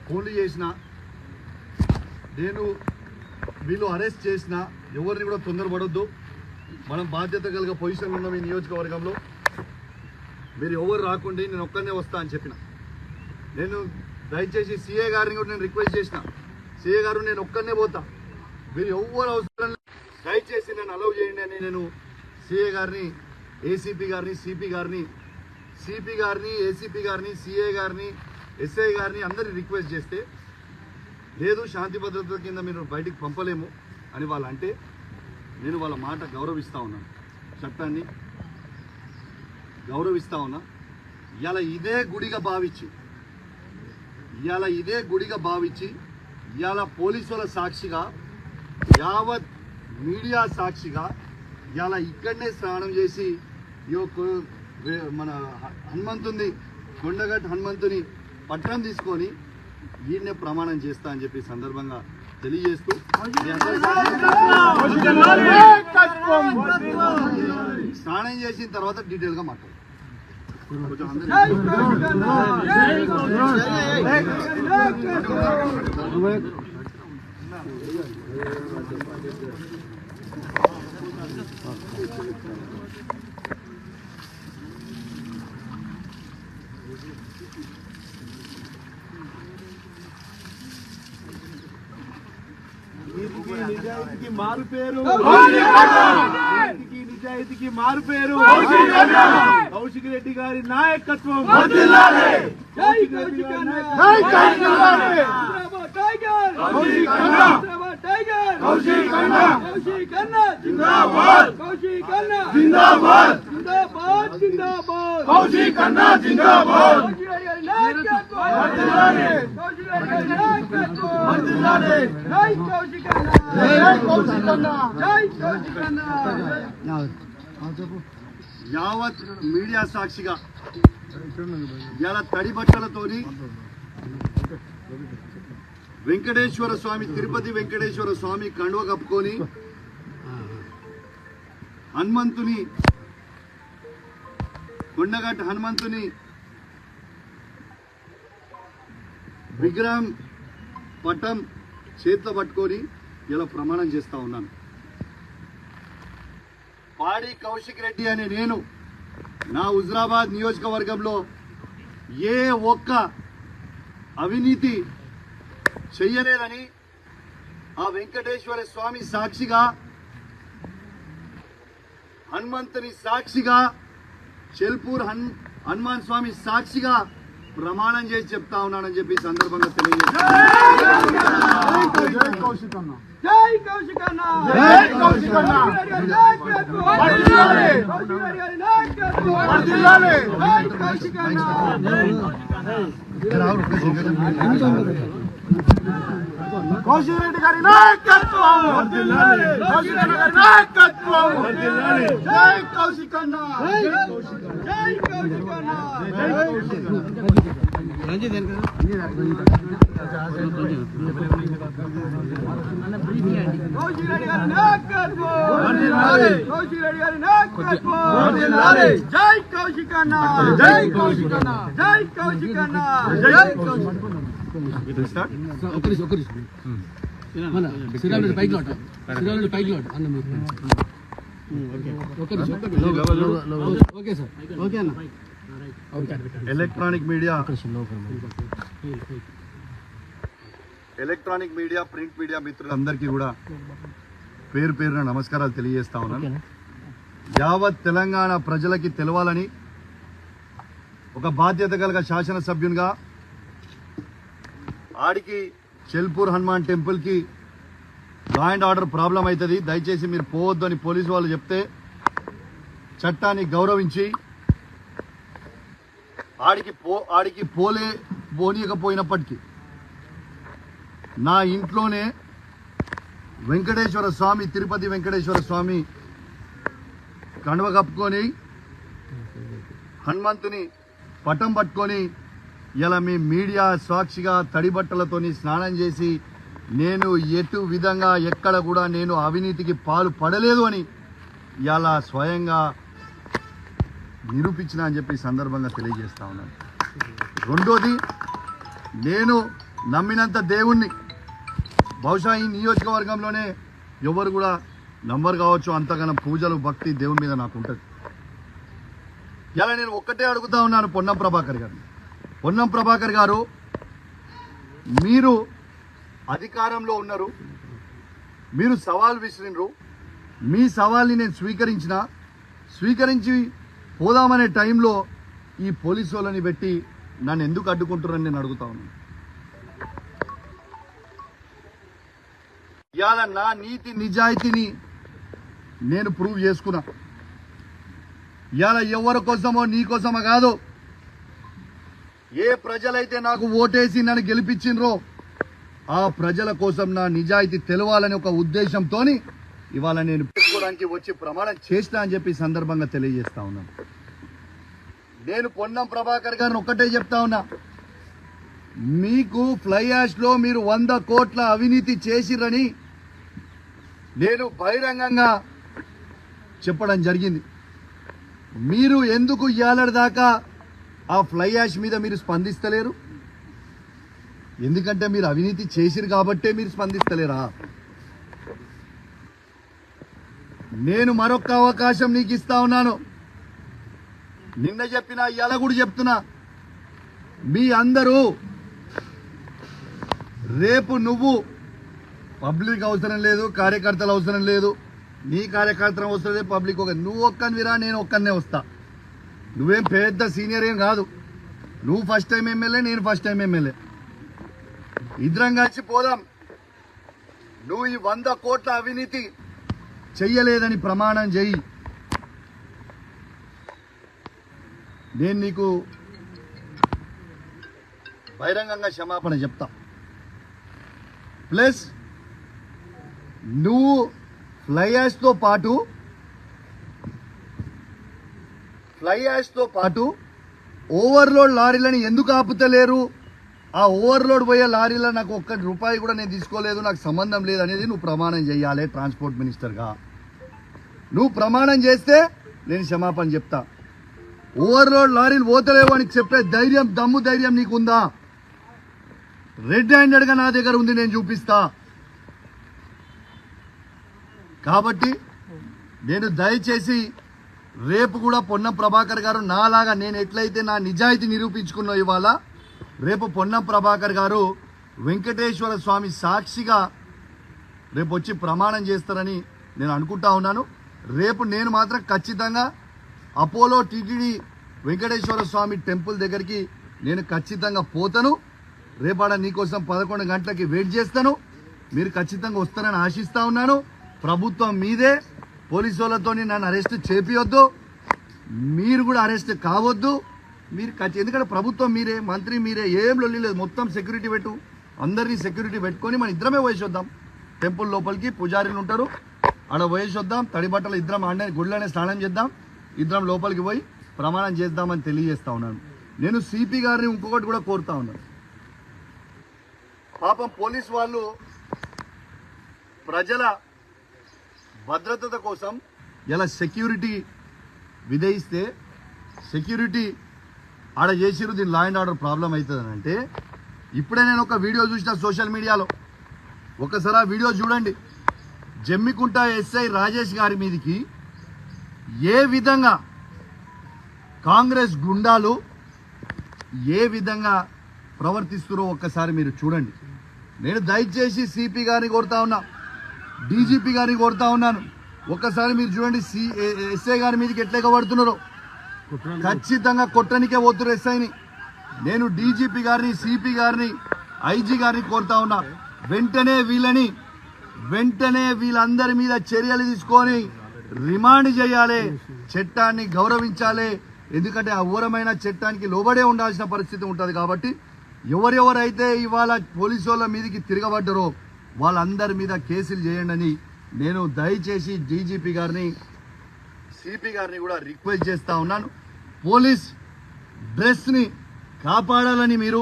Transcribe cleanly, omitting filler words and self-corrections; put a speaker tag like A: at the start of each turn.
A: ఫోన్లు చేసినా, నేను వీళ్ళు అరెస్ట్ చేసినా ఎవరిని కూడా తొందరపడొద్దు. మనం బాధ్యత కలిగే పొజిషన్లో ఉన్నాం ఈ నియోజకవర్గంలో. మీరు ఎవరు రాకుండా నేను ఒక్కనే వస్తా అని చెప్పిన. నేను దయచేసి సీఏ గారిని కూడా నేను రిక్వెస్ట్ చేసిన, సీఏ గారు నేను ఒక్కనే పోతా, మీరు ఎవరు అవసరం దయచేసి నన్ను అలౌ చేయండి అని నేను సీఏ గారిని, ఏసీపీ గారిని, సిపి గారిని, ఏసీపీ గారిని, సీఏ గారిని, ఎస్ఐ గారిని అందరినీ రిక్వెస్ట్ చేస్తే లేదు శాంతి భద్రతల కింద మీరు బయటికి పంపలేము అని వాళ్ళు అంటే నేను వాళ్ళ మాట గౌరవిస్తూ ఉన్నాను, చట్టాన్ని గౌరవిస్తూ ఉన్నా. ఇవాళ ఇదే గుడిగా భావించి ఇవాళ పోలీసుల సాక్షిగా, యావత్ మీడియా సాక్షిగా ఇవాళ ఇక్కడనే స్నానం చేసి మన హనుమంతుని, కొండగట్టు హనుమంతుని పట్టణం తీసుకొని ఈయన్నే ప్రమాణం చేస్తా అని చెప్పి సందర్భంగా తెలియజేస్తూ స్నానం చేసిన తర్వాత డీటెయిల్గా మాట్లాడు.
B: నిజాయితీకి మారు పేరు, నిజాయితీకి మారు పేరు కౌశిక్ రెడ్డి గారి నాయకత్వం.
A: యావత్ మీడియా సాక్షిగా ఇలా తడి బట్టలతోని వెంకటేశ్వర స్వామి, తిరుపతి వెంకటేశ్వర స్వామి కండువ కప్పుకొని హనుమంతుని, కొండగట్టు హనుమంతుని విగ్రహం పటం చేతిలో పట్టుకొని ఇలా ప్రమాణం చేస్తా ఉన్నాను. పాడి కౌశిక్ రెడ్డి అనే నేను నా హుజరాబాద్ నియోజకవర్గంలో ఏ ఒక్క అవినీతి చెయ్యలేదని ఆ వెంకటేశ్వర స్వామి సాక్షిగా, హనుమంతుని సాక్షిగా, చెల్పూర్ హనుమాన్ స్వామి సాక్షిగా ప్రమాణం చేసి చెప్తా ఉన్నానని చెప్పి సందర్భంగా తెలియజేస్తాను.
B: కౌశిక్ రెడ్డి గారి నాయకత్వం, కౌశిక్ రెడ్డి గారి నాయకత్వం. జై కౌశిక్ అన్న, జై కౌశిక్ అన్న. కౌశిక్ రెడ్డి గారి నాయకత్వం, కౌశిక్ రెడ్డి గారి నాయకత్వం. జై కౌశిక్ అన్న, జై కౌశిక్ అన్న, జై కౌశిక్ అన్న, జై Kaushik.
A: Electronic media, print media మిత్రులందరికీ కూడా పేరు పేరున నమస్కారాలు తెలియజేస్తా ఉన్నాను. యావత్ తెలంగాణ ప్రజలకి తెలవాలని ఒక బాధ్యత కలిగిన శాసనసభ్యునిగా ఆడికి చెల్పూర్ హనుమాన్ టెంపుల్కి లా అండ్ ఆర్డర్ ప్రాబ్లం అవుతుంది, దయచేసి మీరు పోవద్దు అని పోలీసు వాళ్ళు చెప్తే చట్టాన్ని గౌరవించి ఆడికి పోనీయకపోయినప్పటికీ నా ఇంట్లోనే వెంకటేశ్వర స్వామి, తిరుపతి వెంకటేశ్వర స్వామి కండువ కప్పుకొని హనుమంతుని పటం పట్టుకొని ఇలా మీ మీడియా సాక్షిగా తడి బట్టలతోని స్నానం చేసి నేను ఎటు విధంగా ఎక్కడ కూడా నేను అవినీతికి పాలు పడలేదు అని ఇలా స్వయంగా నిరూపించిన అని చెప్పి సందర్భంగా తెలియజేస్తా ఉన్నాను. రెండోది, నేను నమ్మినంత దేవుణ్ణి బహుశా ఈ నియోజకవర్గంలోనే ఎవరు కూడా నంబర్ కావచ్చు, అంతగానో పూజలు భక్తి దేవుని మీద నాకు ఉంటుంది. ఇలా నేను ఒక్కటే అడుగుతా ఉన్నాను పొన్నం ప్రభాకర్ గారు. పొన్నం ప్రభాకర్ గారు, మీరు అధికారంలో ఉన్నారు, మీరు సవాల్ విసిరినరు. మీ సవాల్ని నేను స్వీకరించి పోదామనే టైంలో ఈ పోలీసు వాళ్ళని పెట్టి నన్ను ఎందుకు అడ్డుకుంటున్నారని నేను అడుగుతా ఉన్నాను. ఇవాళ నా నీతి నిజాయితీని నేను ప్రూవ్ చేసుకున్నా. ఇవాళ ఎవరి కోసమో నీ కోసమో కాదు, ఏ ప్రజలైతే నాకు ఓటేసి నన్ను గెలిపించినరో ఆ ప్రజల కోసం నా నిజాయితీ తెలవాలని ఒక ఉద్దేశంతో ఇవాళ నేను పెట్టుకోవడానికి వచ్చి ప్రమాణం చేసినా అని చెప్పి సందర్భంగా తెలియజేస్తా ఉన్నాను. నేను పొన్నం ప్రభాకర్ గారిని ఒక్కటే చెప్తా ఉన్నా, మీకు ఫ్లై యాష్ లో మీరు 100 కోట్ల అవినీతి చేసిరని నేను బహిరంగంగా చెప్పడం జరిగింది. మీరు ఎందుకు ఇయాలటి దాకా ఆ ఫ్లై యాష్ మీద మీరు స్పందిస్తలేరు? ఎందుకంటే మీరు అవినీతి చేసిరు కాబట్టే మీరు స్పందిస్తలేరా? నేను మరొక అవకాశం నీకు ఇస్తా ఉన్నాను. నిన్న చెప్పినా ఇవాళ కూడా చెప్తున్నా, మీ అందరూ రేపు నువ్వు పబ్లిక్ అవసరం లేదు, కార్యకర్తలు అవసరం లేదు, నీ కార్యకర్తలు అవసరం లేదు, పబ్లిక్ నువ్వు ఒక్కనివిరా, నేను ఒక్కనే వస్తా. నువ్వేం పెద్ద సీనియర్ ఏం కాదు, నువ్వు ఫస్ట్ టైం ఎమ్మెల్యే, నేను ఫస్ట్ టైం ఎమ్మెల్యే. ఇద్దరం కలిసి పోదాం. నువ్వు ఈ 100 కోట్ల అవినీతి చెయ్యలేదని ప్రమాణం చెయ్యి. నేను నీకు బహిరంగంగా క్షమాపణ చెప్తా. ప్లస్ నువ్వు ఫ్లై యాష్తో పాటు ఓవర్లోడ్ లారీలను ఎందుకు ఆపుతలేరు? ఆ ఓవర్లోడ్ పోయే లారీలో నాకు ₹1 కూడా నేను తీసుకోలేదు, నాకు సంబంధం లేదు అనేది నువ్వు ప్రమాణం చేయాలి. ట్రాన్స్పోర్ట్ మినిస్టర్గా నువ్వు ప్రమాణం చేస్తే నేను క్షమాపణ చెప్తా. ఓవర్లోడ్ లారీలు పోతలేవు అని చెప్పే దమ్ము ధైర్యం నీకుందా? రెడ్ హ్యాండెడ్గా నా దగ్గర ఉంది, నేను చూపిస్తా. కాబట్టి నేను దయచేసి రేపు కూడా పొన్నం ప్రభాకర్ గారు నాలాగా నేను ఎట్లయితే నా నిజాయితీ నిరూపించుకున్నా ఇవాళ, రేపు పొన్నం ప్రభాకర్ గారు వెంకటేశ్వర స్వామి సాక్షిగా రేపు వచ్చి ప్రమాణం చేస్తారని నేను అనుకుంటా ఉన్నాను. రేపు నేను మాత్రం ఖచ్చితంగా అపోలో టీటీడీ వెంకటేశ్వర స్వామి టెంపుల్ దగ్గరికి నేను ఖచ్చితంగా పోతాను. రేపాడ నీకోసం 11 గంటలకి వెయిట్ చేస్తాను. మీరు ఖచ్చితంగా వస్తారని ఆశిస్తా ఉన్నాను. ప్రభుత్వం మీదే, పోలీసు వాళ్ళతో నన్ను అరెస్ట్ చేపియొద్దు, మీరు కూడా అరెస్ట్ కావద్దు. మీరు ఎందుకంటే ప్రభుత్వం మీరే, మంత్రి మీరే, ఏం లొల్లి లేదు. మొత్తం సెక్యూరిటీ పెట్టు, అందరినీ సెక్యూరిటీ పెట్టుకొని మన ఇద్దరమే పోయేసొద్దాం. టెంపుల్ లోపలికి పూజారీలు ఉంటారు, ఆడ పోయేసొద్దాం. తడి బట్టలు ఇద్దరం ఆడనే గుడిలోనే స్నానం చేద్దాం, ఇద్దరం లోపలికి పోయి ప్రమాణం చేద్దామని తెలియజేస్తా ఉన్నాను. నేను సిపి గారిని ఇంకొకటి కూడా కోరుతా ఉన్నాను. పాపం పోలీస్ వాళ్ళు ప్రజల భద్రత కోసం ఇలా సెక్యూరిటీ విధిస్తే సెక్యూరిటీ ఆడ చేసిరు. దీని లా అండ్ ఆర్డర్ ప్రాబ్లం అవుతుందని అంటే, ఇప్పుడే నేను ఒక వీడియో చూసిన సోషల్ మీడియాలో, ఒకసారి ఆ వీడియో చూడండి. జమ్మికుంట ఎస్ఐ రాజేష్ గారి మీదకి ఏ విధంగా కాంగ్రెస్ గుండాలు ఏ విధంగా ప్రవర్తిస్తున్నారో ఒక్కసారి మీరు చూడండి. నేను దయచేసి సిపి గారిని కోరుతా ఉన్నా, డీజీపీ గారిని కోరుతా ఉన్నాను, ఒక్కసారి మీరు చూడండి ఎస్ఐ గారి మీదకి ఎట్లా పడుతున్నారో. ఖచ్చితంగా కొట్టనికే పోతున్నారు ఎస్ఐని. నేను డీజీపీ గారిని, సిపి గారిని, ఐజీ గారిని కోరుతా ఉన్నా, వెంటనే వీళ్ళందరి మీద చర్యలు తీసుకొని రిమాండ్ చేయాలి, చట్టాన్ని గౌరవించాలి. ఎందుకంటే ఆ ఘోరమైన చట్టానికి లోబడే ఉండాల్సిన పరిస్థితి ఉంటుంది. కాబట్టి ఎవరెవరైతే ఇవాళ పోలీసు వాళ్ళ మీదకి తిరగబడ్డారో వాళ్ళందరి మీద కేసులు చేయండి అని నేను దయచేసి డీజీపీ గారిని, సిపి గారిని కూడా రిక్వెస్ట్ చేస్తా ఉన్నాను. పోలీస్ డ్రెస్ని కాపాడాలని మీరు